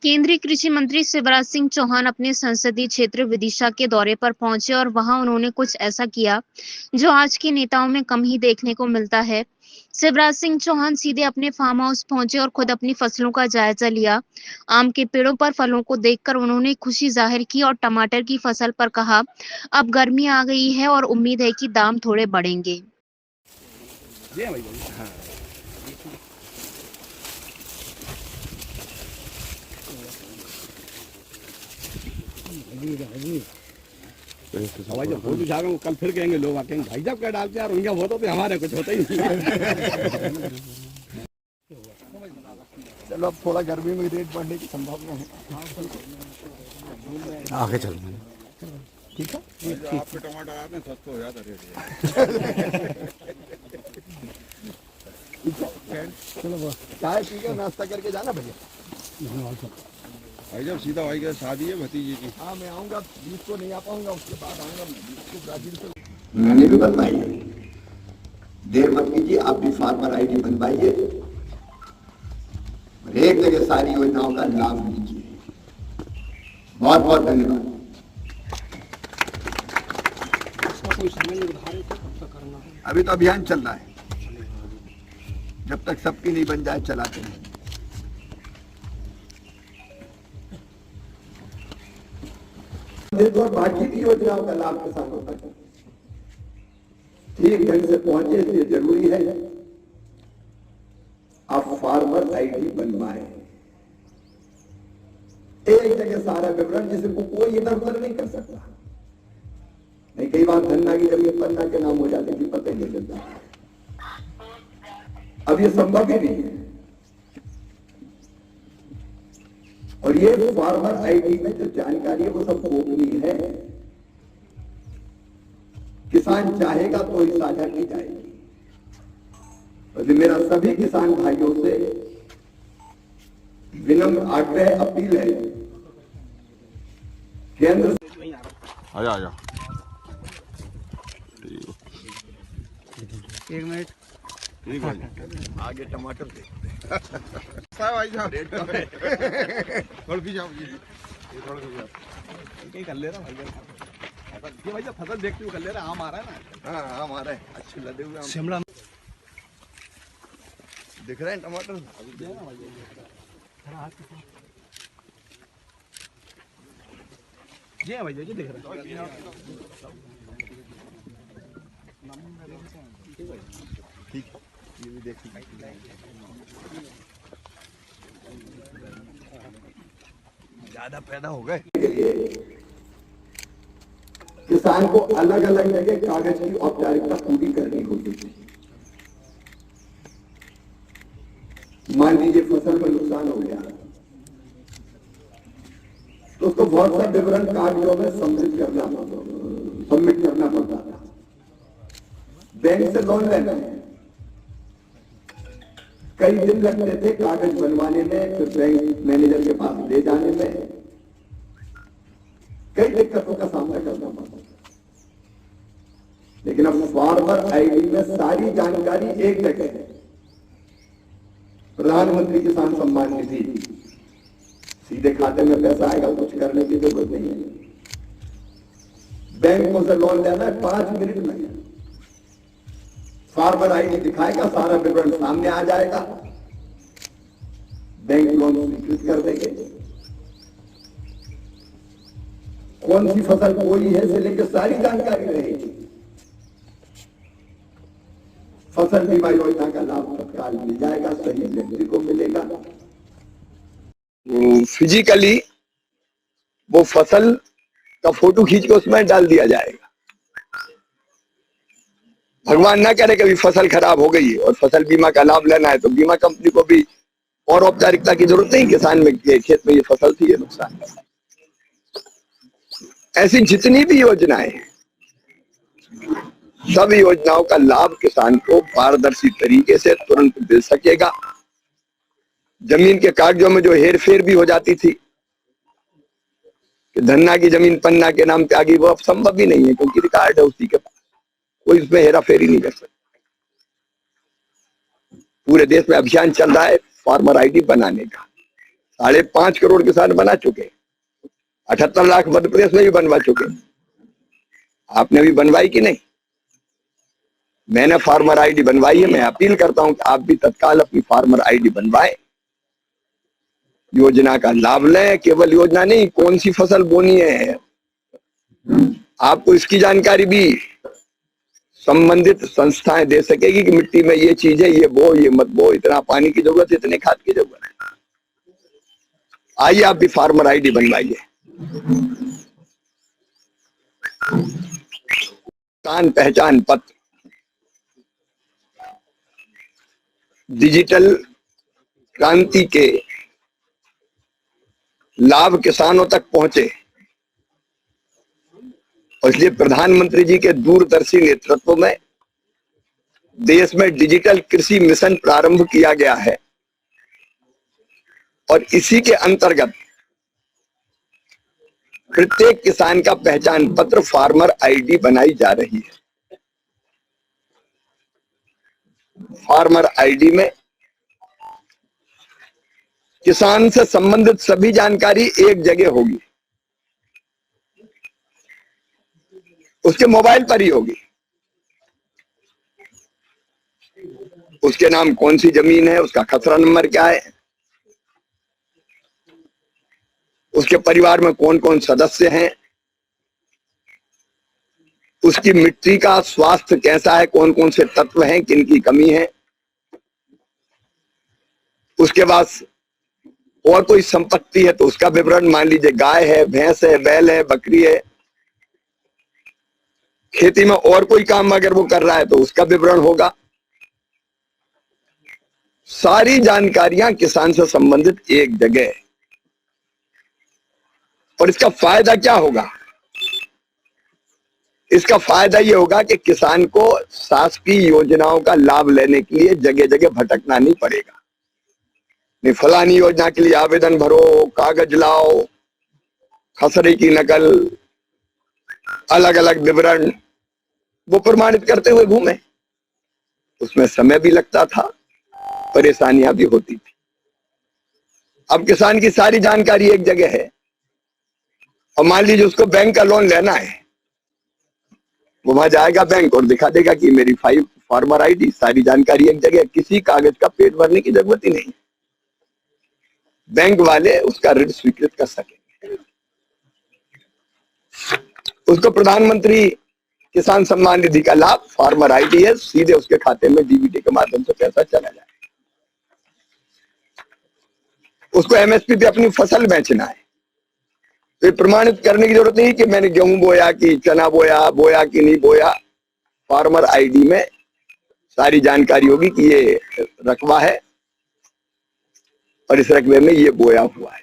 केंद्रीय कृषि मंत्री शिवराज सिंह चौहान अपने संसदीय क्षेत्र विदिशा के दौरे पर पहुंचे और वहां उन्होंने कुछ ऐसा किया जो आज के नेताओं में कम ही देखने को मिलता है। शिवराज सिंह चौहान सीधे अपने फार्म हाउस पहुंचे और खुद अपनी फसलों का जायजा लिया। आम के पेड़ों पर फलों को देखकर उन्होंने खुशी जाहिर की और टमाटर की फसल पर कहा, अब गर्मी आ गई है और उम्मीद है कि दाम थोड़े बढ़ेंगे। भाई जब फोटो छापेंगे कल फिर कहेंगे लोग आके भाई जब क्या डालते यार उनका फोटो पे हमारे कुछ होता ही नहीं। चलो अब थोड़ा गर्मी में रेट बढ़ने की संभावना है। आगे चल ठीक है आपके टमाटर आपने सस्ते हो जाता रेट। चलो चाय पी के नाश्ता करके जाना भैया। भाई जब सीधा भाई के शादी है भतीजे की। हाँ मैं आऊँगा 20 को नहीं आ पाऊंगा, उसके बाद आऊँगा ब्राजील से। मैंने भी बनवाई है, देर मत कीजिए, आप भी फार्मर आईडी बनवाइए और एक जगह सारी योजनाओं का लाभ लीजिए। बहुत बहुत धन्यवाद। अभी तो अभियान चल रहा है, जब तक सबकी नहीं बन जाए चलाते हैं। और बाकी की योजनाओं का लाभ किसानों तक ठीक ढंग से पहुंचे, इसलिए जरूरी है आप फार्मर आईडी बनवाए। एक जगह सारा विवरण जिसको कोई इधर उधर नहीं कर सकता। नहीं, कई बार धन्ना की जमीन पन्ना के नाम हो जाती थी, पता ही नहीं चलता। अब ये संभव ही नहीं है। और ये फार्मर आईडी में जो जानकारी है वो सब गोपनीय है। किसान चाहेगा तो ही साझा की जाएगी। और मेरा सभी किसान भाइयों से विनम्र आग्रह अपील है, केंद्र आजा आजा एक मिनट ठीक भाई आगे टमाटर दे भाई साहब रेट कम है। थोड़ा भी जाओ ये थोड़ा सा कहीं कर ले रहा भाई। ये भाई जब फसल देखते हुए कर ले रहा, आम आ रहा है ना। हाँ आम आ रहा है, अच्छे लदे हुए आम। शिमला दिख रहे हैं टमाटर जी भाई जी दिख रहा है। ठीक है ये भी देख ज्यादा पैदा हो गए। किसान को अलग अलग जगह कागज की औपचारिकता पूरी करनी होती थी। मान लीजिए फसल में नुकसान हो गया तो उसको बहुत सा विवरण कागजों में सबमिट करना पड़ता था। बैंक से लोन लेना है, कई दिन लगते थे कागज बनवाने में, फिर बैंक मैनेजर के पास ले जाने में, कई दिक्कतों का सामना करना पड़ता था। लेकिन अब फार्मर आईडी में सारी जानकारी एक जगह है। प्रधानमंत्री किसान सम्मान निधि सीधे खाते में पैसा आएगा, कुछ करने की जरूरत नहीं है। बैंकों से लोन लेना है 5 मिनट में, फार्मर आईडी दिखाएगा, सारा विवरण सामने आ जाएगा, बैंक लोन स्वीकृत कर देंगे। कौन सी फसल बोई है से लेकर सारी जानकारी रहेगी। फसल बीमा योजना का लाभ तत्काल मिल जाएगा, सही व्यक्ति को मिलेगा। फिजिकली वो फसल का फोटो खींच के उसमें डाल दिया जाएगा। भगवान ना करे कभी फसल खराब हो गई और फसल बीमा का लाभ लेना है तो बीमा कंपनी को भी और औपचारिकता की जरूरत नहीं। किसान में खेत में ये फसल थी, ये नुकसान। ऐसी जितनी भी योजनाएं, सब योजनाओं का लाभ किसान को पारदर्शी तरीके से तुरंत मिल सकेगा। जमीन के कागजों में जो हेर फेर भी हो जाती थी कि धन्ना की जमीन पन्ना के नाम पे आ गई, वो अब संभव ही नहीं है, क्योंकि रिकॉर्ड है उसी के पास, कोई उसमें हेरा फेरी नहीं कर सकता। पूरे देश में अभियान चल रहा है फार्मर आईडी बनाने का। 5.5 करोड़ किसान बना चुके, 78 लाख मध्य प्रदेश में भी बनवा चुके। आपने भी बनवाई कि नहीं? मैंने फार्मर आईडी बनवाई है। मैं अपील करता हूं कि आप भी तत्काल अपनी फार्मर आईडी बनवाएं, योजना का लाभ लें। केवल योजना नहीं, कौन सी फसल बोनी है आपको इसकी जानकारी भी संबंधित संस्थाएं दे सकेगी कि मिट्टी में ये चीज है, ये बो, ये मत बो, इतना पानी की जरूरत है, इतने खाद की जरूरत है। आइए आप भी फार्मर आईडी बनवाइए। किसान पहचान पत्र डिजिटल क्रांति के लाभ किसानों तक पहुंचे, और इसलिए प्रधानमंत्री जी के दूरदर्शी नेतृत्व में देश में डिजिटल कृषि मिशन प्रारंभ किया गया है, और इसी के अंतर्गत प्रत्येक किसान का पहचान पत्र फार्मर आईडी बनाई जा रही है। फार्मर आईडी में किसान से संबंधित सभी जानकारी एक जगह होगी, उसके मोबाइल पर ही होगी। उसके नाम कौन सी जमीन है, उसका खसरा नंबर क्या है, उसके परिवार में कौन कौन सदस्य हैं, उसकी मिट्टी का स्वास्थ्य कैसा है, कौन कौन से तत्व हैं, किन की कमी है। उसके बाद और कोई संपत्ति है तो उसका विवरण, मान लीजिए गाय है, भैंस है, बैल है, बकरी है। खेती में और कोई काम अगर वो कर रहा है तो उसका विवरण होगा। सारी जानकारियां किसान से संबंधित एक जगह। और इसका फायदा क्या होगा? इसका फायदा ये होगा कि किसान को शासकीय योजनाओं का लाभ लेने के लिए जगह जगह भटकना नहीं पड़ेगा। नहीं, फलानी योजना के लिए आवेदन भरो, कागज लाओ, खसरे की नकल, अलग अलग विवरण वो प्रमाणित करते हुए घूमे। उसमें समय भी लगता था, परेशानियां भी होती थी। अब किसान की सारी जानकारी एक जगह है। और मान लीजिए उसको बैंक का लोन लेना है, वो वहां जाएगा बैंक और दिखा देगा कि मेरी फार्मर आईडी, सारी जानकारी एक जगह, किसी कागज का पेट भरने की जरूरत ही नहीं। बैंक वाले उसका ऋण स्वीकृत कर सकेंगे। उसको प्रधानमंत्री किसान सम्मान निधि का लाभ, फार्मर आईडी है, सीधे उसके खाते में डीबीटी के माध्यम से पैसा चला जाए। उसको एमएसपी पे अपनी फसल बेचना है तो प्रमाणित करने की जरूरत नहीं कि मैंने गेहूं बोया कि चना बोया कि नहीं बोया। फार्मर आईडी में सारी जानकारी होगी कि ये रकबा है और इस रकबे में ये बोया हुआ है।